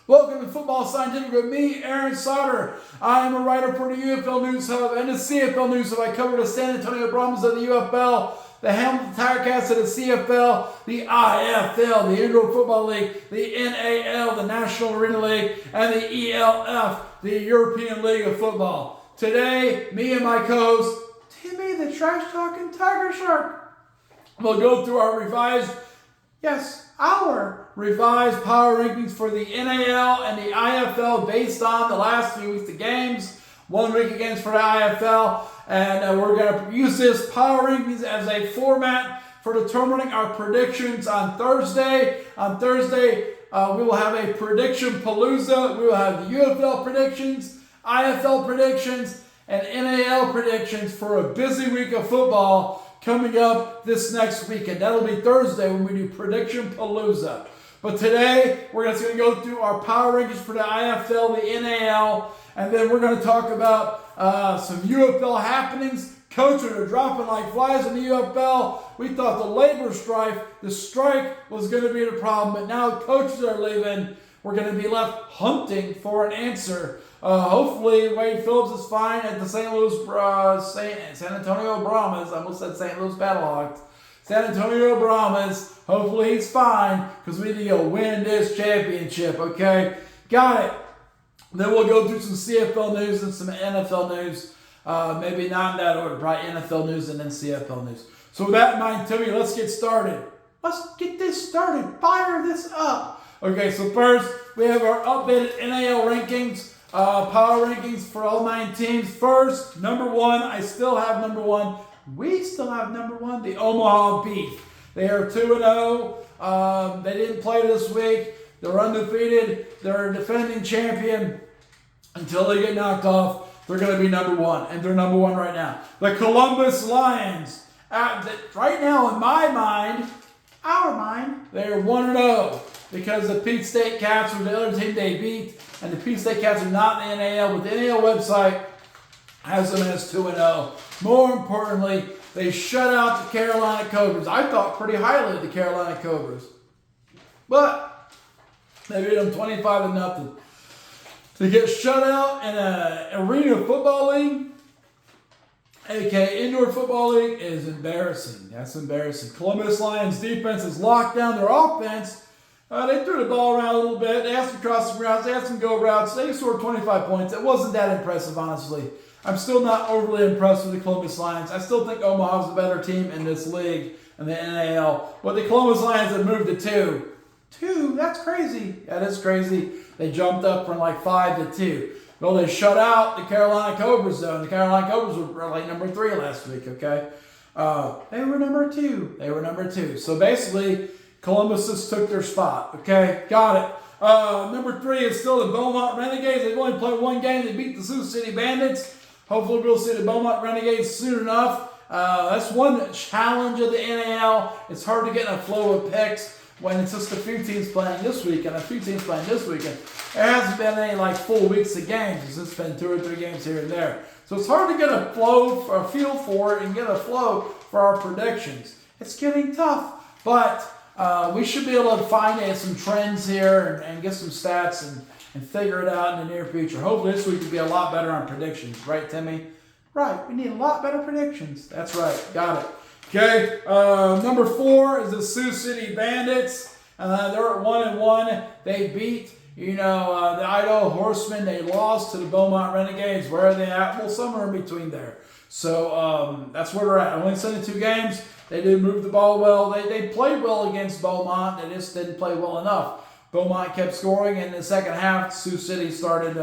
Welcome to Football Scientific with me, Aaron Sauter. I am a writer for the UFL News Hub and the CFL News Hub. I cover the San Antonio Brahmas of the UFL, the Hamilton Tirecats of the CFL, the IFL, the Indoor Football League, the NAL, the National Arena League, and the ELF, the European League of Football. Today, me and my co-host, Timmy the Trash Talking Tiger Shark, will go through our revised power rankings for the NAL and the IFL based on the last few weeks of games. 1 week against for the IFL, and we're going to use this power rankings as a format for determining our predictions on Thursday. On Thursday, we will have a prediction palooza. We will have UFL predictions, IFL predictions, and NAL predictions for a busy week of football coming up this next weekend. That'll be Thursday when we do Prediction Palooza. But today, we're just going to go through our power rankings for the IFL, the NAL, and then we're going to talk about some UFL happenings. Coaches are dropping like flies in the UFL. We thought the labor strife, the strike, was going to be the problem, but now coaches are leaving. We're going to be left hunting for an answer. Hopefully, Wade Phillips is fine at the San Antonio Brahmas. I almost said St. Louis Battlehawks. San Antonio Brahmas. Hopefully, he's fine because we need to go win this championship. Okay, got it. Then we'll go through some CFL news and some NFL news. Maybe not in that order. Probably NFL news and then CFL news. So with that in mind, Timmy, let's get started. Let's get this started. Fire this up. Okay, so first we have our updated NAL rankings. Power rankings for all 9 teams. First, number 1, I still have number 1. We still have number 1, the Omaha Beef. They are 2-0. They didn't play this week. They're undefeated. They're a defending champion. Until they get knocked off, they're going to be number 1. And they're number 1 right now. The Columbus Lions. Right now, in my mind, our mind, they are 1-0. Because the Peach State Cats were the other team they beat. And the Peach State Cats are not in the NAL, but the NAL website has them as 2-0. More importantly, they shut out the Carolina Cobras. I thought pretty highly of the Carolina Cobras. But they beat them 25-0. To get shut out in an arena football league, aka indoor football league, is embarrassing. That's embarrassing. Columbus Lions defense has locked down their offense. They threw the ball around a little bit. They had some crossing routes. They had some go routes. They scored 25 points. It wasn't that impressive, honestly. I'm still not overly impressed with the Columbus Lions. I still think Omaha's the better team in this league and the NAL. But the Columbus Lions have moved to 2. 2? That's crazy. That is crazy. They jumped up from like 5 to 2. Well, they shut out the Carolina Cobras, though. And the Carolina Cobras were like number 3 last week, okay? They were number 2. They were number 2. So basically, Columbus just took their spot. Okay, got it. Number 3 is still the Beaumont Renegades. They've only played 1 game. They beat the Sioux City Bandits. Hopefully we'll see the Beaumont Renegades soon enough. That's one challenge of the NAL. It's hard to get in a flow of picks when it's just a few teams playing this week and a few teams playing this weekend. There hasn't been any like full weeks of games. It's just been 2 or 3 games here and there. So it's hard to get a flow, a feel for it, and get a flow for our predictions. It's getting tough, but we should be able to find some trends here and get some stats and figure it out in the near future. Hopefully this week will be a lot better on predictions. Right, Timmy? Right. We need a lot better predictions. That's right. Got it. Okay. Number 4 is the Sioux City Bandits. They're at 1-1. They beat, the Idaho Horsemen. They lost to the Beaumont Renegades. Where are they at? Well, somewhere in between there. So that's where they're at. Only 72 games. They did move the ball well. They played well against Beaumont. They just didn't play well enough. Beaumont kept scoring, and in the second half, Sioux City started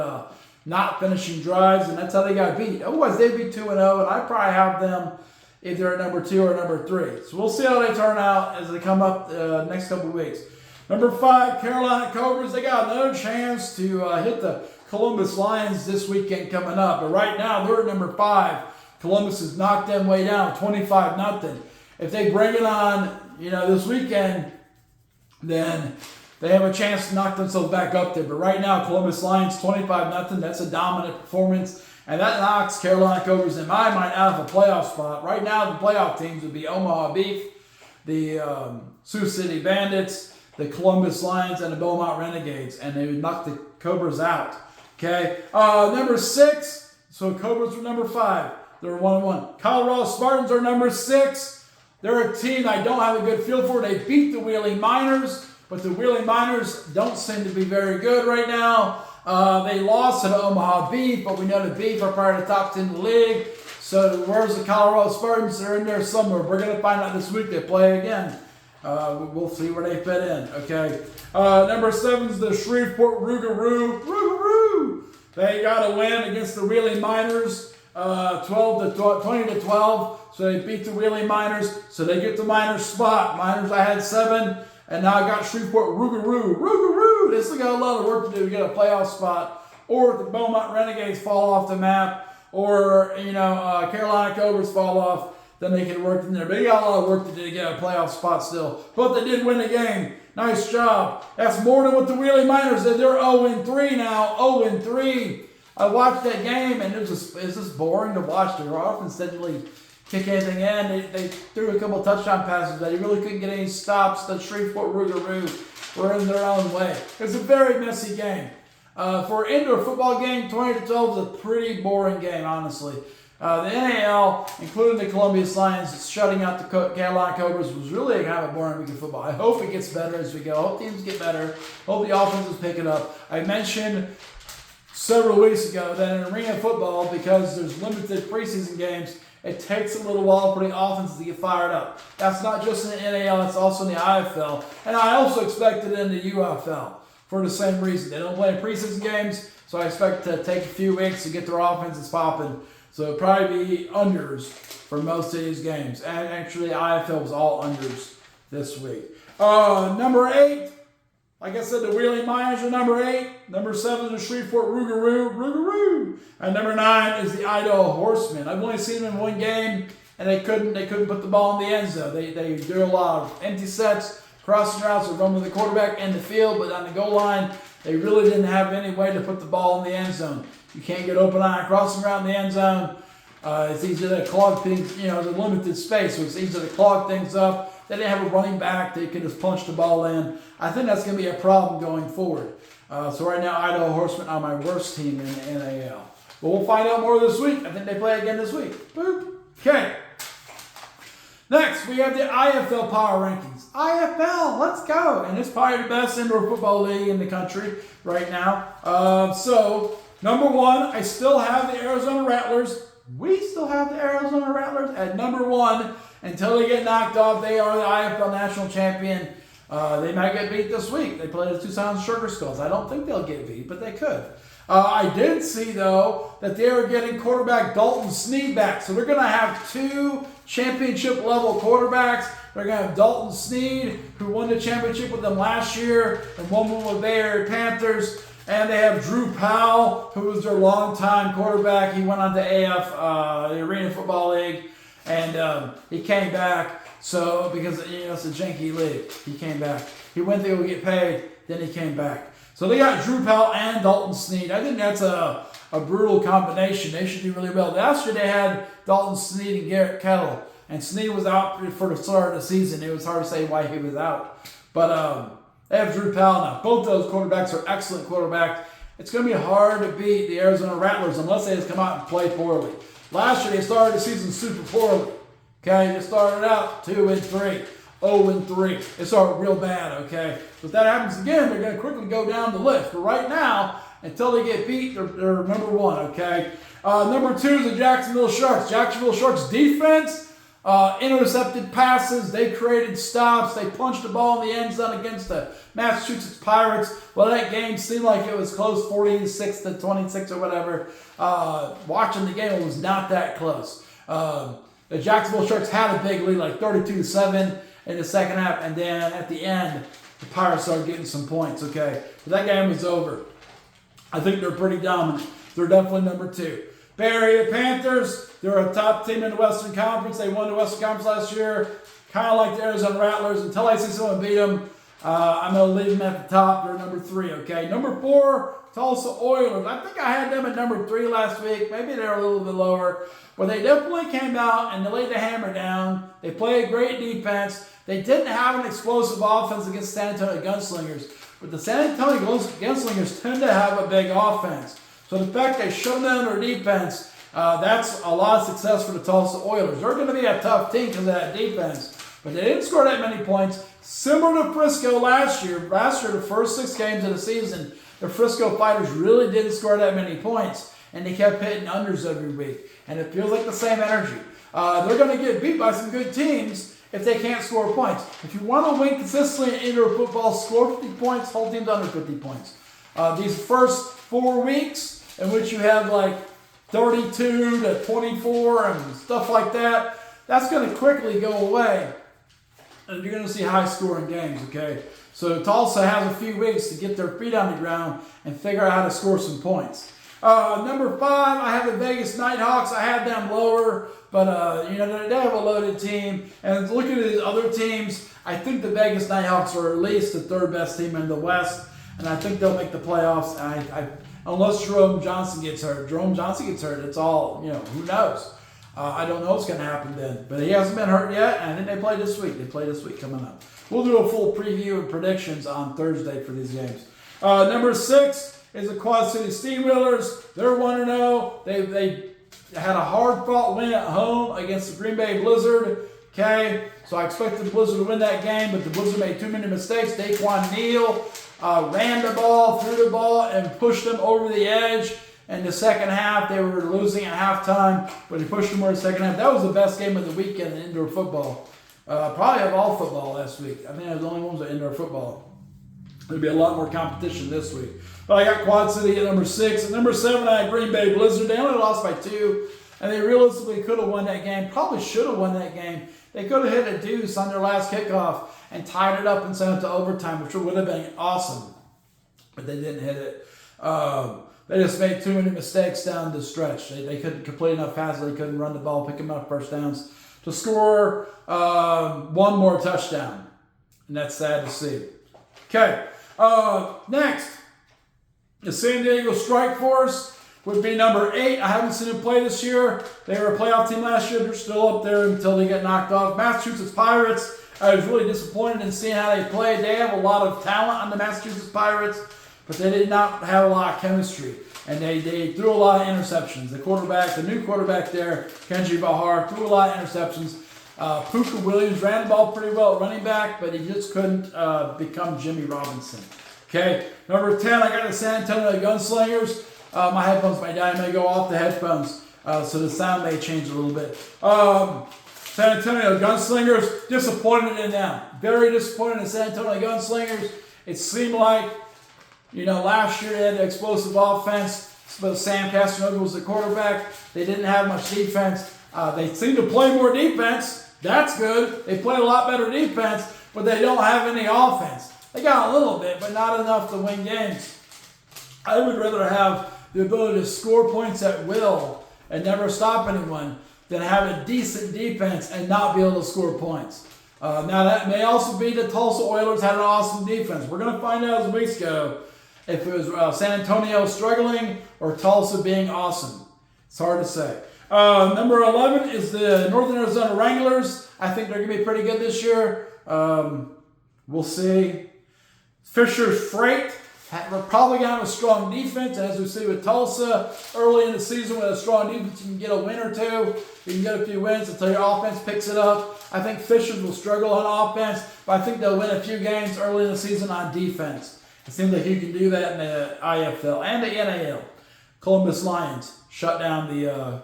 not finishing drives, and that's how they got beat. Otherwise, they'd be 2-0, and I probably have them either at number 2 or number 3. So we'll see how they turn out as they come up the next couple of weeks. Number 5, Carolina Cobras. They got another chance to hit the Columbus Lions this weekend coming up. But right now, they're at number 5. Columbus has knocked them way down, 25-0. If they bring it on, this weekend, then they have a chance to knock themselves back up there. But right now, Columbus Lions 25-0. That's a dominant performance. And that knocks Carolina Cobras, in my mind, out of a playoff spot. Right now, the playoff teams would be Omaha Beef, the Sioux City Bandits, the Columbus Lions and the Beaumont Renegades, and they knocked the Cobras out. Okay, number 6. So Cobras were number 5. They're 1-1. Colorado Spartans are number 6. They're a team I don't have a good feel for. They beat the Wheeling Miners, but the Wheeling Miners don't seem to be very good right now. They lost to the Omaha Beef, but we know the Beef are part of the top 10 in the league. So where's the Colorado Spartans? They're in there somewhere. We're going to find out this week. They play again. We'll see where they fit in. Okay. Number 7 is the Shreveport Rougarou. Rougarou! They got a win against the Wheeling Miners, 20-12. So they beat the Wheeling Miners. So they get the Miners spot. Miners, I had 7. And now I got Shreveport Rougarou. Rougarou! They still got a lot of work to do to get a playoff spot. Or if the Beaumont Renegades fall off the map, or, Carolina Cobras fall off, then they can work in there. But they got a lot of work to do to get a playoff spot still. But they did win the game. Nice job. That's more than what the Wheeling Miners did. They're 0-3 now. 0-3. I watched that game, and it's just boring to watch. Their offense didn't really kick anything in. They threw a couple touchdown passes, but they really couldn't get any stops. The Shreveport Rougarou were in their own way. It's a very messy game. For an indoor football game, 20-12 is a pretty boring game, honestly. The NAL, including the Columbia Lions, shutting out the Carolina Cobras was really kind of a boring week of football. I hope it gets better as we go. I hope teams get better. Hope the offenses pick it up. I mentioned several weeks ago that in arena football, because there's limited preseason games, it takes a little while for the offenses to get fired up. That's not just in the NAL, it's also in the IFL. And I also expect it in the UFL for the same reason. They don't play preseason games, so I expect to take a few weeks to get their offenses popping. So it'll probably be unders for most of these games. And actually, IFL was all unders this week. Number 8, like I said, the Wheeling Miners are number 8. Number 7 is the Shreveport Rougarou. And number 9 is the Idaho Horsemen. I've only seen them in one game, and they couldn't put the ball in the end zone. They do a lot of empty sets, crossing routes, or run with the quarterback in the field, but on the goal line, they really didn't have any way to put the ball in the end zone. You can't get open on a crossing route in the end zone. It's easy to clog things, there's a limited space, so it's easy to clog things up. They didn't have a running back. They could just punch the ball in. I think that's going to be a problem going forward. So right now, Idaho Horsemen are my worst team in the NAL. But we'll find out more this week. I think they play again this week. Boop. Okay. Next, we have the IFL Power Rankings. IFL, let's go. And it's probably the best indoor football league in the country right now. So, number 1, I still have the Arizona Rattlers. We still have the Arizona Rattlers at number 1 until they get knocked off. They are the IFL national champion. They might get beat this week. They play the Tucson Sugar Skulls. I don't think they'll get beat, but they could. I did see, though, that they are getting quarterback Dalton Sneed back. So they're going to have 2 championship-level quarterbacks. They're going to have Dalton Sneed, who won the championship with them last year, and won with the Bay Area Panthers. And they have Drew Powell, who was their longtime quarterback. He went on to AF, the Arena Football League, and he came back. So, because, it's a janky league, he came back. He went there to get paid, then he came back. So they got Drew Powell and Dalton Sneed. I think that's a brutal combination. They should do really well. Last year they had Dalton Sneed and Garrett Kettle, and Sneed was out for the start of the season. It was hard to say why he was out. But they have Drew Powell now. Both those quarterbacks are excellent quarterbacks. It's going to be hard to beat the Arizona Rattlers unless they just come out and play poorly. Last year they started the season super poorly. Okay, they started out 2-3, 0-3. They started real bad. Okay, so if that happens again, they're going to quickly go down the list. But right now, until they get beat, they're number 1. Okay, number 2 is the Jacksonville Sharks. Jacksonville Sharks defense. Intercepted passes, they created stops, they punched the ball in the end zone against the Massachusetts Pirates. Well, that game seemed like it was close, 46 to 26 or whatever. Watching the game, it was not that close. The Jacksonville Sharks had a big lead, like 32-7 in the second half, and then at the end, the Pirates started getting some points, okay? But that game was over. I think they're pretty dominant. They're definitely number 2. Bay Area Panthers, they're a top team in the Western Conference. They won the Western Conference last year, kind of like the Arizona Rattlers. Until I see someone beat them, I'm going to leave them at the top. They're number 3, okay? Number 4, Tulsa Oilers. I think I had them at number 3 last week. Maybe they're a little bit lower. But they definitely came out and they laid the hammer down. They played great defense. They didn't have an explosive offense against San Antonio Gunslingers. But the San Antonio Gunslingers tend to have a big offense. So the fact they shut down their defense, that's a lot of success for the Tulsa Oilers. They're going to be a tough team because of that defense. But they didn't score that many points. Similar to Frisco last year. Last year, the first 6 games of the season, the Frisco Fighters really didn't score that many points. And they kept hitting unders every week. And it feels like the same energy. They're going to get beat by some good teams if they can't score points. If you want to win consistently in indoor football, score 50 points, whole team's under 50 points. These first 4 weeks in which you have like 32 to 24 and stuff like that, that's going to quickly go away. And you're going to see high-scoring games, okay? So Tulsa has a few weeks to get their feet on the ground and figure out how to score some points. Number 5, I have the Vegas Nighthawks. I had them lower, but they have a loaded team. And looking at these other teams, I think the Vegas Nighthawks are at least the 3rd best team in the West, and I think they'll make the playoffs. Unless Jerome Johnson gets hurt. Jerome Johnson gets hurt, it's all, who knows? I don't know what's going to happen then. But he hasn't been hurt yet, and then they play this week. They play this week coming up. We'll do a full preview and predictions on Thursday for these games. Number 6 is the Quad City Steamwheelers. They're 1-0. They had a hard-fought win at home against the Green Bay Blizzard. Okay, so I expected the Blizzard to win that game, but the Blizzard made too many mistakes. Daquan Neal ran the ball, threw the ball, and pushed them over the edge. In the second half, they were losing at halftime, but he pushed them over the second half. That was the best game of the weekend in indoor football. Probably of all football last week. I think it was the only ones with indoor football. There'll be a lot more competition this week. But I got Quad City at number 6. At number 7, I had Green Bay Blizzard. They only lost by 2, and they realistically could have won that game. Probably should have won that game. They could have hit a deuce on their last kickoff and tied it up and sent it to overtime, which would have been awesome. But they didn't hit it. They just made too many mistakes down the stretch. They couldn't complete enough passes. They couldn't run the ball, pick them up first downs to score 1 more touchdown. And that's sad to see. Okay. Next, the San Diego Strike Force would be number 8. I haven't seen them play this year. They were a playoff team last year. They're still up there until they get knocked off. Massachusetts Pirates, I was really disappointed in seeing how they played. They have a lot of talent on the Massachusetts Pirates, but they did not have a lot of chemistry. And they threw a lot of interceptions. The new quarterback there, Kenji Bahar, threw a lot of interceptions. Puka Williams ran the ball pretty well at running back, but he just couldn't become Jimmy Robinson. Okay, number 10, I got the San Antonio Gunslingers. My headphones might die. I may go off the headphones, so the sound may change a little bit. San Antonio Gunslingers, disappointed in them. Very disappointed in San Antonio Gunslingers. It seemed like, last year they had an explosive offense, but Sam Casanova was the quarterback. They didn't have much defense. They seem to play more defense. That's good. They play a lot better defense, but they don't have any offense. They got a little bit, but not enough to win games. I would rather have the ability to score points at will and never stop anyone than have a decent defense and not be able to score points. Now, that may also be the Tulsa Oilers had an awesome defense. We're going to find out as weeks go if it was San Antonio struggling or Tulsa being awesome. It's hard to say. Number 11 is the Northern Arizona Wranglers. I think they're going to be pretty good this year. We'll see. Fisher's Freight. We're probably going to have a strong defense, as we see with Tulsa. Early in the season with a strong defense, you can get a win or two. You can get a few wins until your offense picks it up. I think Fishers will struggle on offense, but I think they'll win a few games early in the season on defense. It seems like you can do that in the IFL and the NAL. Columbus Lions shut down the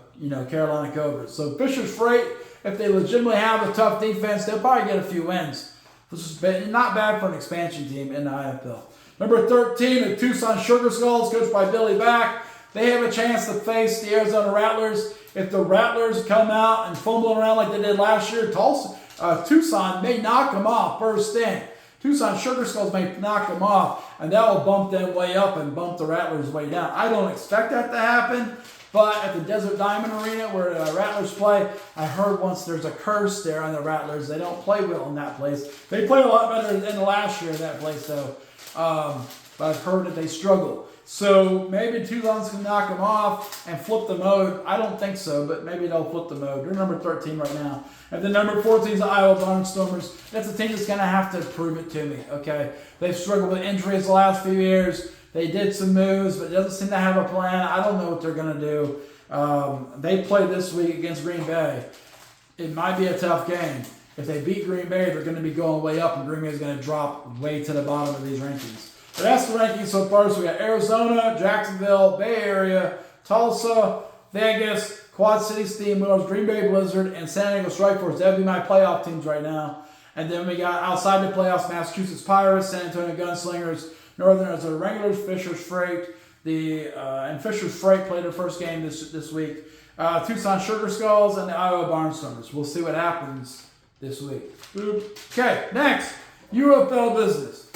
Carolina Cobras. So Fisher's Freight, if they legitimately have a tough defense, they'll probably get a few wins. This is not bad for an expansion team in the IFL. Number 13, the Tucson Sugar Skulls, coached by Billy Back. They have a chance to face the Arizona Rattlers. If the Rattlers come out and fumble around like they did last year, Tucson may knock them off first thing. Tucson Sugar Skulls may knock them off, and that will bump them way up and bump the Rattlers way down. I don't expect that to happen, But at the Desert Diamond Arena where Rattlers play, I heard once there's a curse there on the Rattlers. They don't play well in that place. They played a lot better than the last year in that place, though. But I've heard that they struggle. So maybe Toulon's can knock them off and flip the mode. I don't think so, but maybe they'll flip the mode. They're number 13 right now. And then number 14 is the Iowa Barnstormers. That's a team that's going to have to prove it to me, okay? They've struggled with injuries the last few years. They did some moves, but it doesn't seem to have a plan. I don't know what they're going to do. They play this week against Green Bay. It might be a tough game. If they beat Green Bay, they're going to be going way up, and Green Bay is going to drop way to the bottom of these rankings. But that's the rankings so far. So we got Arizona, Jacksonville, Bay Area, Tulsa, Vegas, Quad City Steamboats, Green Bay Blizzard, and San Diego Strikeforce. That would be my playoff teams right now. And then we got outside the playoffs, Massachusetts Pirates, San Antonio Gunslingers, Northern Arizona Wranglers, Fisher's Freight. And Fisher's Freight played their first game this week. Tucson Sugar Skulls and the Iowa Barnstormers. We'll see what happens this week. Okay, next, UFL business.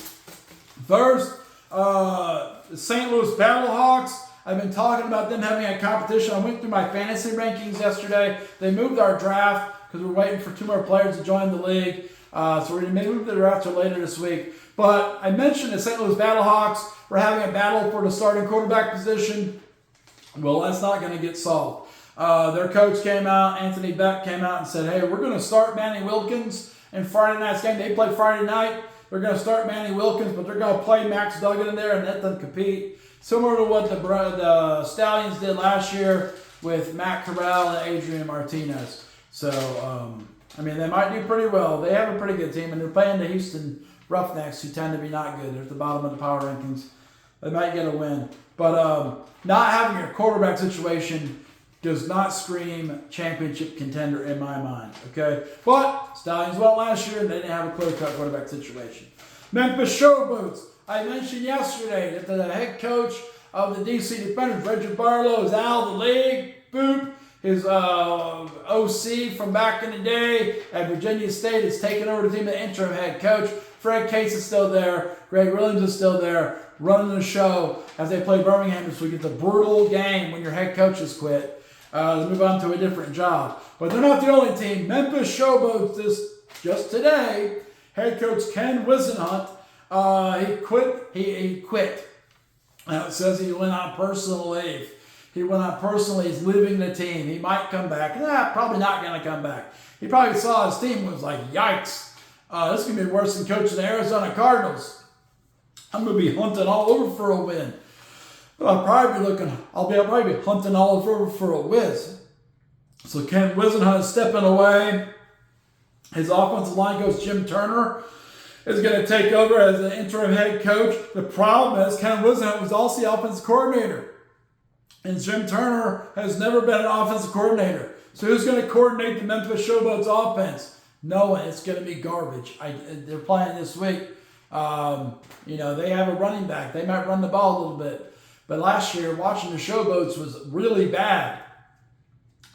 First, the St. Louis Battlehawks. I've been talking about them having a competition. I went through my fantasy rankings yesterday. They moved our draft because we're waiting for 2 more players to join the league. So we're going to move the draft to later this week. But I mentioned the St. Louis Battlehawks were having a battle for the starting quarterback position. Well, that's not going to get solved. Their coach came out, Anthony Beck came out and said, hey, we're going to start Manny Wilkins in Friday night's game. They play Friday night. They're going to start Manny Wilkins, but they're going to play Max Duggan in there and let them compete. Similar to what the Stallions did last year with Matt Corral and Adrian Martinez. So, I mean, they might do pretty well. They have a pretty good team, and they're playing the Houston Roughnecks, who tend to be not good. They're at the bottom of the power rankings. They might get a win. But not having a quarterback situation does not scream championship contender in my mind, okay? But Stallions won last year, and they didn't have a clear-cut quarterback situation. Memphis Showboats. I mentioned yesterday that the head coach of the DC Defenders, Reggie Barlow, is out of the league. Boop. His OC from back in the day at Virginia State is taking over the team, the interim head coach. Fred Case is still there. Greg Williams is still there, running the show as they play Birmingham this week. It's a brutal game when your head coach has quit. To move on to a different job. But they're not the only team. Memphis Showboats just today. Head coach Ken Wisenhunt, he quit. He quit. Now it says he went on personal leave. He went on personal leave. He's leaving the team. He might come back. Probably not going to come back. He probably saw his team and was like, yikes. This is going to be worse than coaching the Arizona Cardinals. I'm going to be hunting all over for a win. But I'll probably be hunting all over for a whiz. So Ken Wisenhunt is stepping away. His offensive line coach, Jim Turner, is going to take over as the interim head coach. The problem is Ken Wisenhunt was also the offensive coordinator. And Jim Turner has never been an offensive coordinator. So who's going to coordinate the Memphis Showboats offense? No one. It's going to be garbage. They're playing this week. They have a running back. They might run the ball a little bit. But last year, watching the Showboats was really bad.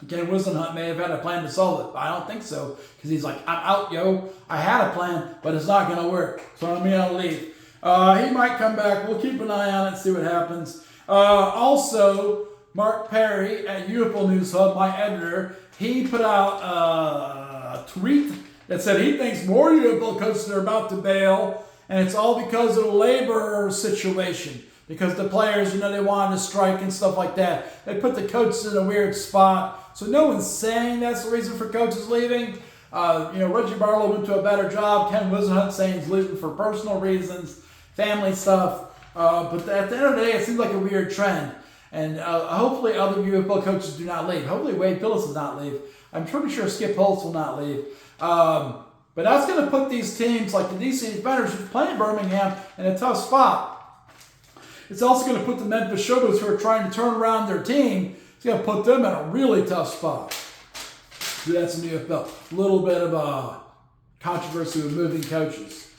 Ken Wisenhunt may have had a plan to solve it, but I don't think so. Because he's like, I'm out, yo. I had a plan, but it's not going to work. So I'm going to leave. He might come back. We'll keep an eye on it and see what happens. Also, Mark Perry at UFL News Hub, my editor, he put out a tweet that said he thinks more UFL coaches are about to bail, and it's all because of the labor situation. Because the players, they wanted to strike and stuff like that. They put the coaches in a weird spot. So no one's saying that's the reason for coaches leaving. Reggie Barlow went to a better job. Ken Wisenhunt saying he's leaving for personal reasons, family stuff. But at the end of the day, it seems like a weird trend. And hopefully other UFL coaches do not leave. Hopefully Wade Phillips does not leave. I'm pretty sure Skip Holtz will not leave. But that's going to put these teams like the DC Defenders who's playing Birmingham in a tough spot. It's also going to put the Memphis Showboats who are trying to turn around their team, it's going to put them in a really tough spot. So that's in the UFL. A little bit of a controversy with moving coaches.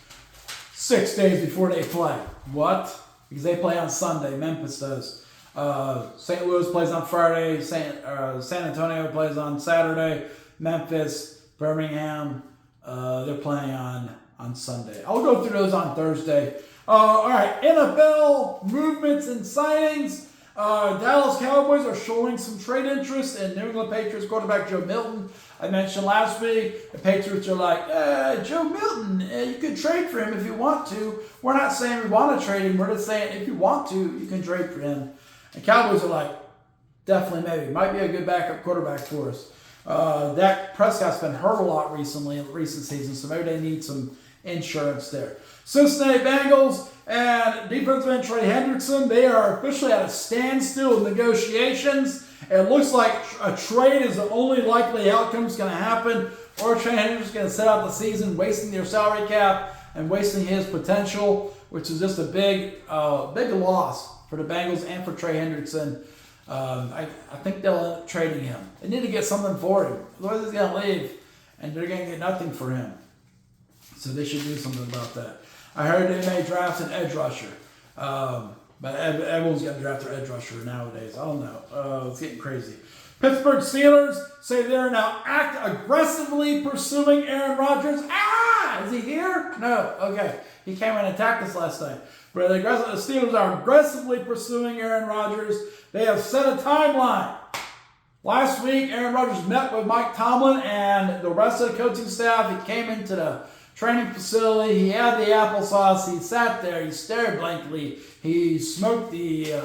6 days before they play. What? Because they play on Sunday. Memphis does. St. Louis plays on Friday. San Antonio plays on Saturday. Memphis, Birmingham, they're playing on Sunday. I'll go through those on Thursday. All right, NFL movements and signings. Dallas Cowboys are showing some trade interest in New England Patriots quarterback Joe Milton. I mentioned last week, the Patriots are like, Joe Milton, you could trade for him if you want to. We're not saying we want to trade him. We're just saying if you want to, you can trade for him. And Cowboys are like, definitely maybe. Might be a good backup quarterback for us. Dak Prescott's been hurt a lot recently in recent seasons, so maybe they need some insurance there. Cincinnati Bengals and defensive end Trey Hendrickson, they are officially at a standstill in negotiations. It looks like a trade is the only likely outcome that's going to happen, or Trey Hendrickson's going to sit out the season, wasting their salary cap and wasting his potential, which is just a big loss for the Bengals and for Trey Hendrickson. I think they'll end up trading him. They need to get something for him. Otherwise he's going to leave, and they're going to get nothing for him. So they should do something about that. I heard they may draft an edge rusher. But everyone's got to draft their edge rusher nowadays. I don't know. It's getting crazy. Pittsburgh Steelers say they're now aggressively pursuing Aaron Rodgers. Is he here? No. Okay. He came and attacked us last night. But the Steelers are aggressively pursuing Aaron Rodgers. They have set a timeline. Last week, Aaron Rodgers met with Mike Tomlin and the rest of the coaching staff. He came into the training facility. He had the applesauce. He sat there. He stared blankly. He smoked the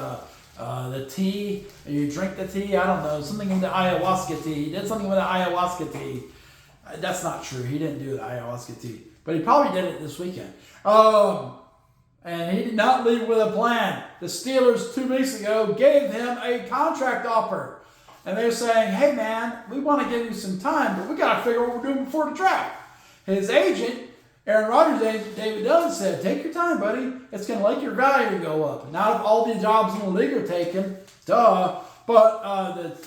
tea. You drink the tea? I don't know. Something in the ayahuasca tea. He did something with the ayahuasca tea. That's not true. He didn't do the ayahuasca tea. But he probably did it this weekend. And he did not leave with a plan. The Steelers 2 weeks ago gave him a contract offer. And they're saying, hey man, we want to give you some time, but we got to figure out what we're doing before the draft. His agent, Aaron Rodgers' agent, David Dunn, said, take your time, buddy. It's going to make your value go up. Not if all the jobs in the league are taken. Duh. But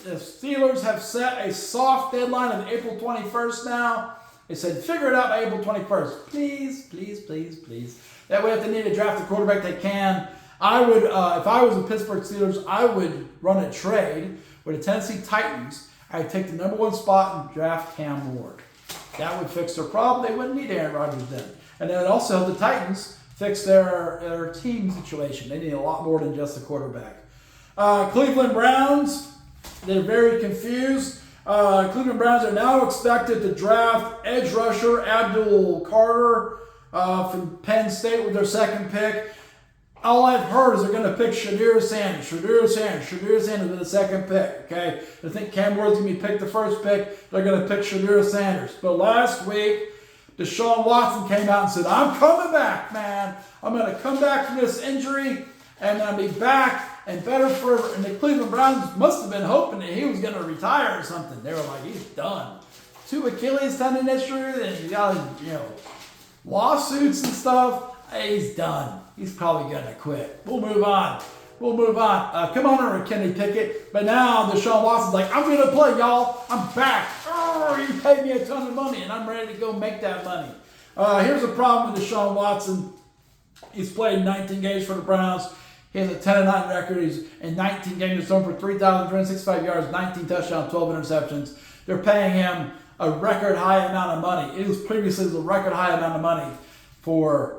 the Steelers have set a soft deadline of April 21st now. They said, figure it out by April 21st. Please, please, please, please. That way, if they need to draft a quarterback, they can. I would, if I was the Pittsburgh Steelers, I would run a trade with the Tennessee Titans. I'd take the number 1 spot and draft Cam Ward. That would fix their problem. They wouldn't need Aaron Rodgers then. And then also help the Titans fix their team situation. They need a lot more than just a quarterback. Cleveland Browns, they're very confused. Cleveland Browns are now expected to draft edge rusher Abdul Carter from Penn State with their 2nd pick. All I've heard is they're going to pick Shadir Sanders with the 2nd pick. Okay, I think Cam Ward's going to be picked the 1st pick. They're going to pick Shadir Sanders. But last week, Deshaun Watson came out and said, I'm coming back, man. I'm going to come back from this injury, and I'll be back and better forever. And the Cleveland Browns must have been hoping that he was going to retire or something. They were like, he's done. 2 Achilles tendon injuries, and he got, lawsuits and stuff. He's done. He's probably going to quit. We'll move on. Come on over, Kenny Pickett. But now Deshaun Watson's like, I'm going to play, y'all. I'm back. You paid me a ton of money, and I'm ready to go make that money. Here's the problem with Deshaun Watson. He's played 19 games for the Browns. He has a 10-9 record. He's in 19 games. He's thrown for 3,365 yards, 19 touchdowns, 12 interceptions. They're paying him a record high amount of money. It was previously a record high amount of money for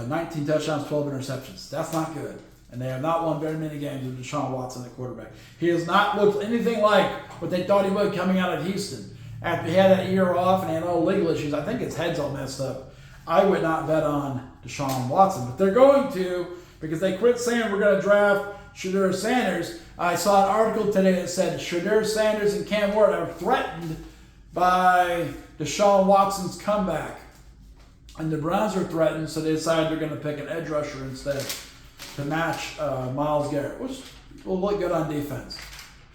19 touchdowns, 12 interceptions. That's not good. And they have not won very many games with Deshaun Watson at quarterback. He has not looked anything like what they thought he would coming out of Houston. After he had that year off and he had all legal issues, I think his head's all messed up. I would not bet on Deshaun Watson. But they're going to, because they quit saying we're going to draft Shadir Sanders. I saw an article today that said Shadir Sanders and Cam Ward are threatened by Deshaun Watson's comeback. And the Browns are threatened, so they decided they're going to pick an edge rusher instead to match Myles Garrett, which will look good on defense.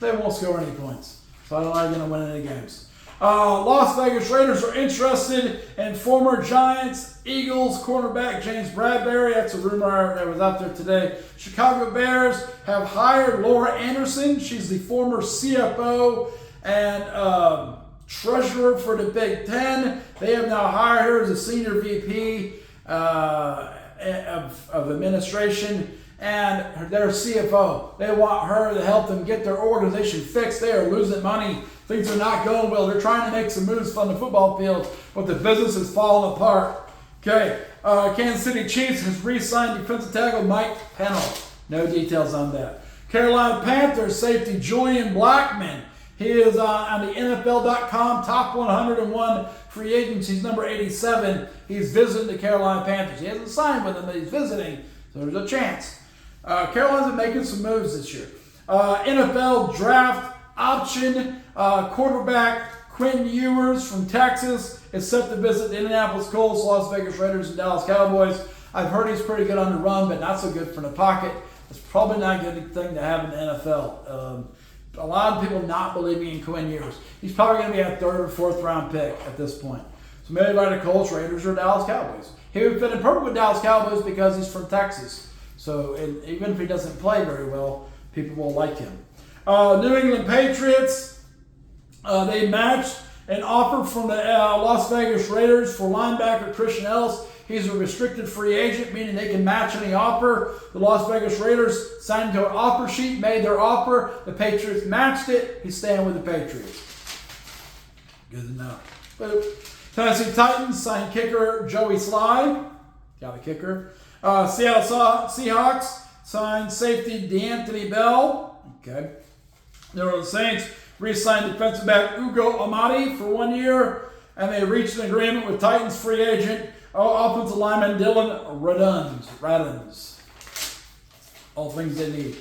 They won't score any points, so I don't know they're going to win any games. Las Vegas Raiders are interested in former Giants, Eagles cornerback James Bradbury. That's a rumor that was out there today. Chicago Bears have hired Laura Anderson. She's the former CFO and treasurer for the Big Ten. They have now hired her as a senior VP of administration and their CFO. They want her to help them get their organization fixed. They are losing money. Things are not going well. They're trying to make some moves on the football field, but the business is falling apart. Okay, Kansas City Chiefs has re-signed defensive tackle Mike Pennell. No details on that. Carolina Panthers safety Julian Blackmon. He is on the NFL.com top 101 free agents. He's number 87. He's visiting the Carolina Panthers. He hasn't signed with them, but he's visiting, so there's a chance. Carolina's been making some moves this year. NFL draft option quarterback Quinn Ewers from Texas is set to visit the Indianapolis Colts, Las Vegas Raiders, and Dallas Cowboys. I've heard he's pretty good on the run, but not so good from the pocket. It's probably not a good thing to have in the NFL. A lot of people not believing in Quinn Ewers. He's probably going to be a 3rd or 4th round pick at this point. So maybe by the Colts, Raiders, or Dallas Cowboys. He would fit in perfect with Dallas Cowboys because he's from Texas. So even if he doesn't play very well, people will like him. New England Patriots, they matched an offer from the Las Vegas Raiders for linebacker Christian Ellis. He's a restricted free agent, meaning they can match any offer. The Las Vegas Raiders signed to an offer sheet, made their offer. The Patriots matched it. He's staying with the Patriots. Good enough. Tennessee Titans signed kicker Joey Slye. Got a kicker. Seattle Seahawks signed safety DeAnthony Bell. Okay. New Orleans Saints re-signed defensive back Ugo Amadi for 1 year. And they reached an agreement with Titans free agent offensive lineman Dylan Radunz. All things they need.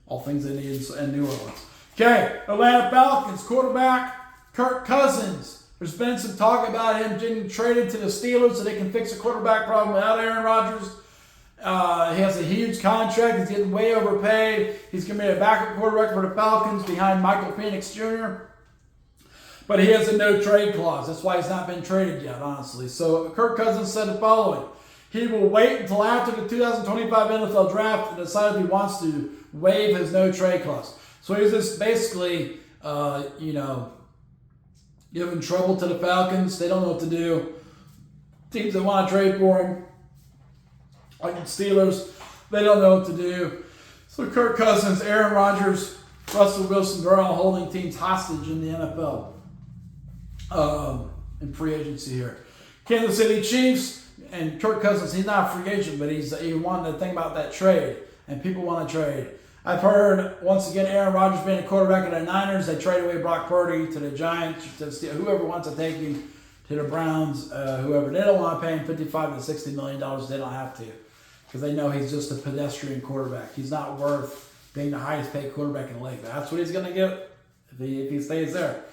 All things they need in New Orleans. Okay, Atlanta Falcons quarterback Kirk Cousins. There's been some talk about him getting traded to the Steelers so they can fix the quarterback problem without Aaron Rodgers. He has a huge contract. He's getting way overpaid. He's going to be a backup quarterback for the Falcons behind Michael Penix Jr., but he has a no-trade clause. That's why he's not been traded yet, honestly. So Kirk Cousins said the following. He will wait until after the 2025 NFL draft to decide if he wants to waive his no-trade clause. So he's just basically, giving trouble to the Falcons. They don't know what to do. Teams that want to trade for him, like the Steelers, they don't know what to do. So Kirk Cousins, Aaron Rodgers, Russell Wilson, they're all holding teams hostage in the NFL. In free agency here. Kansas City Chiefs and Kirk Cousins, he's not a free agent, but he wanted to think about that trade, and people want to trade. I've heard, once again, Aaron Rodgers being a quarterback of the Niners, they trade away Brock Purdy to the Giants, to whoever wants to take him, to the Browns, whoever. They don't want to pay him $55 to $60 million. They don't have to, because they know he's just a pedestrian quarterback. He's not worth being the highest paid quarterback in the league. That's what he's going to get if he stays there.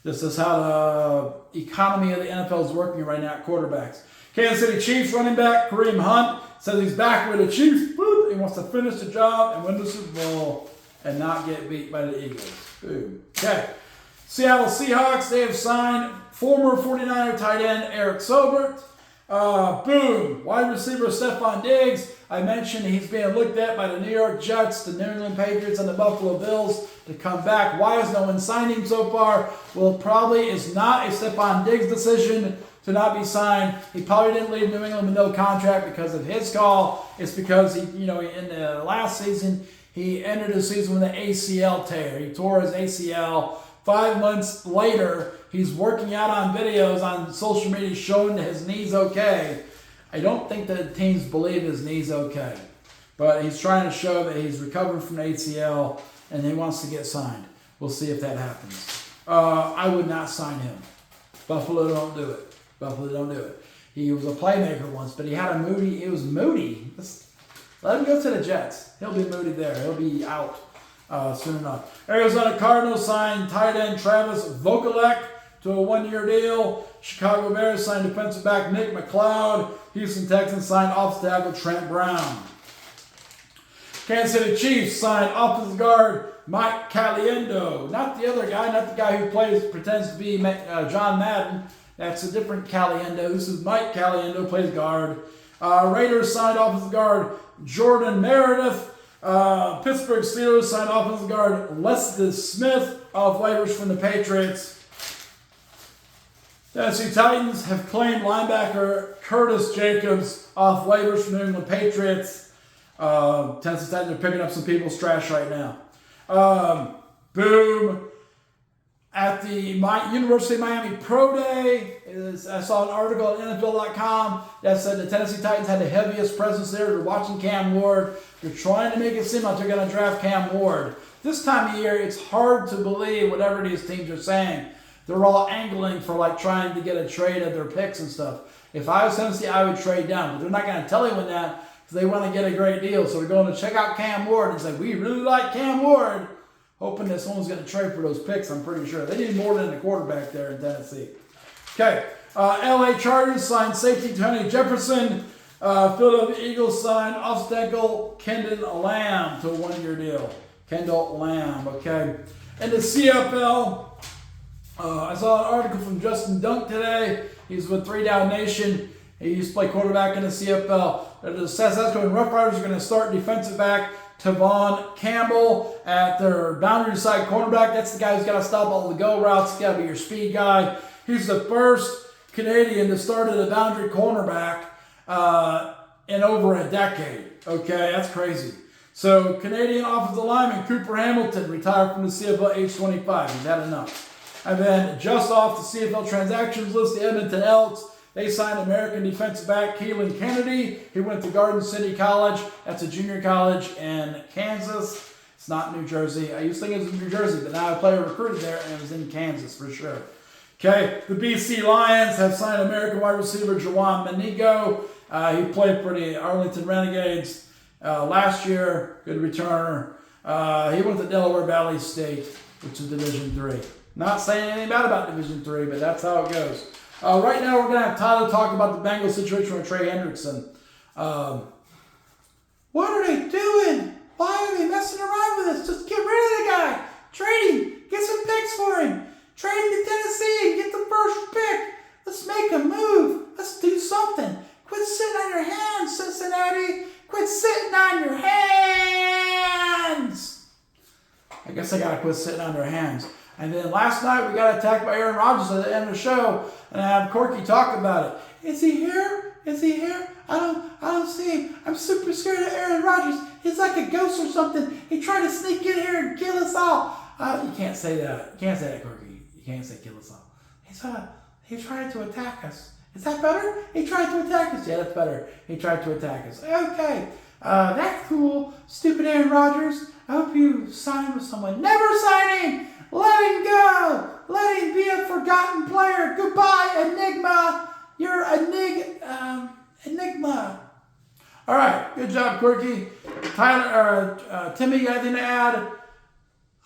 This is how the economy of the NFL is working right now at quarterbacks. Kansas City Chiefs running back Kareem Hunt says he's back with the Chiefs. Boop, he wants to finish the job and win the Super Bowl and not get beat by the Eagles. Boom. Okay. Seattle Seahawks, they have signed former 49er tight end Eric Sobert. Boom. Wide receiver Stephon Diggs. I mentioned he's being looked at by the New York Jets, the New England Patriots, and the Buffalo Bills to come back. Why has no one signed him so far? Well, it probably is not a Stephon Diggs decision to not be signed. He probably didn't leave New England with no contract because of his call. It's because he, in the last season, he entered the season with an ACL tear. He tore his ACL. 5 months later, he's working out on videos on social media showing that his knee's okay. I don't think that the teams believe his knee's okay. But he's trying to show that he's recovering from the ACL and he wants to get signed. We'll see if that happens. I would not sign him. Buffalo don't do it. Buffalo don't do it. He was a playmaker once, but he had a moody. He was moody. Let him go to the Jets. He'll be moody there. He'll be out soon enough. Arizona Cardinals signed tight end Travis Vokolek to a 1-year deal. Chicago Bears signed defensive back Nick McLeod. Houston Texans signed offensive tackle Trent Brown. Kansas City Chiefs signed offensive guard Mike Caliendo. Not the other guy, not the guy who pretends to be John Madden. That's a different Caliendo. This is Mike Caliendo, plays guard. Raiders signed offensive guard Jordan Meredith. Pittsburgh Steelers signed offensive guard Leslie Smith off waivers from the Patriots. Tennessee Titans have claimed linebacker Curtis Jacobs off waivers from the New England Patriots. Tennessee Titans are picking up some people's trash right now. Boom. at the University of Miami Pro Day. I saw an article on NFL.com that said the Tennessee Titans had the heaviest presence there. They're watching Cam Ward. They're trying to make it seem like they're going to draft Cam Ward. This time of year, it's hard to believe whatever these teams are saying. They're all angling for like trying to get a trade of their picks and stuff. If I was Tennessee, I would trade down. But they're not going to tell anyone that because they want to get a great deal. So they're going to check out Cam Ward and say, we really like Cam Ward. Hoping that someone's going to trade for those picks, I'm pretty sure. They need more than a quarterback there in Tennessee. Okay, LA Chargers signed safety Tony Jefferson. Philadelphia Eagles signed offensive tackle Kendall Lamb to a one-year deal. Kendall Lamb, okay. And the CFL, I saw an article from Justin Dunk today. He's with 3 Down Nation. He used to play quarterback in the CFL. The Saskatchewan Roughriders are going to start defensive back Tavon Campbell at their boundary side cornerback. That's the guy who's got to stop all the go routes. He's got to be your speed guy. He's the first Canadian to start at a boundary cornerback in over a decade. Okay, that's crazy. So Canadian offensive lineman Cooper Hamilton retired from the CFL age 25. He's had enough. And then just off the CFL transactions list, the Edmonton Elks. They signed American defensive back Keelan Kennedy. He went to Garden City College. That's a junior college in Kansas. It's not New Jersey. I used to think it was in New Jersey, but now a player recruited there, and it was in Kansas for sure. Okay, the BC Lions have signed American wide receiver Jawan Manigo. He played for the Arlington Renegades last year. Good returner. He went to Delaware Valley State, which is Division III. Not saying anything bad about Division III, but that's how it goes. Right now, we're going to have Tyler talk about the Bengals situation with Trey Hendrickson. What are they doing? Why are they messing around with us? Just get rid of the guy. Trade him. Get some picks for him. Trade him to Tennessee and get the first pick. Let's make a move. Let's do something. Quit sitting on your hands, Cincinnati. Quit sitting on your hands. I guess I got to quit sitting on their hands. And then last night we got attacked by Aaron Rodgers at the end of the show, and I had Corky talk about it. Is he here? Is he here? I don't see him. I'm super scared of Aaron Rodgers. He's like a ghost or something. He tried to sneak in here and kill us all. You can't say that. You can't say that, Corky. You can't say kill us all. He tried to attack us. Is that better? He tried to attack us. Yeah, that's better. He tried to attack us. Okay. That's cool. Stupid Aaron Rodgers. I hope you sign with someone. Never sign him. Let him go. Let him be a forgotten player. Goodbye, Enigma. You're Enigma. All right. Good job, Quirky. Tyler, Timmy, you got anything to add?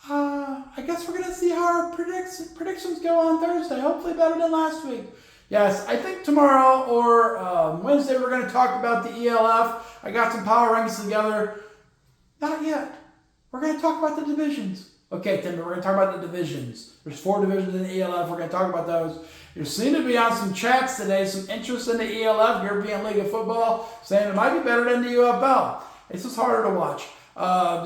I guess we're going to see how our predictions go on Thursday. Hopefully better than last week. Yes, I think tomorrow or Wednesday we're going to talk about the ELF. I got some power rankings together. Not yet. We're going to talk about the divisions. Okay, Tim, we're going to talk about the divisions. There's 4 divisions in the ELF. We're going to talk about those. There seemed to be on some chats today, some interest in the ELF, European League of Football, saying it might be better than the UFL. It's just harder to watch,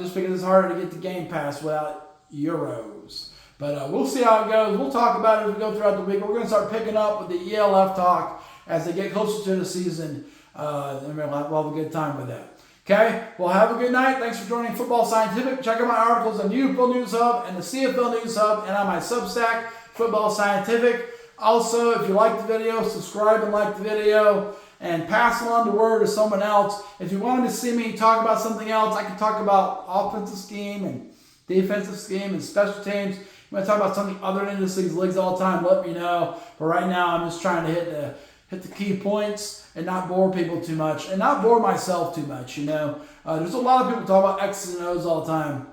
just because it's harder to get the Game Pass without Euros. But we'll see how it goes. We'll talk about it as we go throughout the week. We're going to start picking up with the ELF talk as they get closer to the season, and we'll have a good time with that. Okay, well, have a good night. Thanks for joining Football Scientific. Check out my articles on the UFL News Hub and the CFL News Hub and on my Substack, Football Scientific. Also, if you like the video, subscribe and like the video and pass along the word to someone else. If you wanted to see me talk about something else, I can talk about offensive scheme and defensive scheme and special teams. You want to talk about something other than just these leagues all the time, let me know. But right now, I'm just trying to hit the key points and not bore people too much and not bore myself too much, you know. There's a lot of people talk about X's and O's all the time.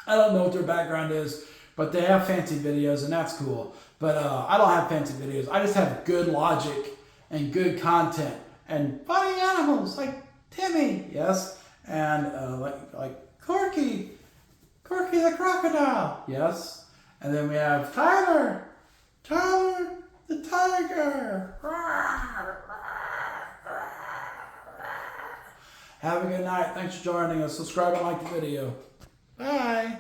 I don't know what their background is, but they have fancy videos, and that's cool. But I don't have fancy videos. I just have good logic and good content and funny animals like Timmy, yes, and like Corky the crocodile, yes. And then we have Tyler the tiger. Have a good night. Thanks for joining us. Subscribe and like the video. Bye.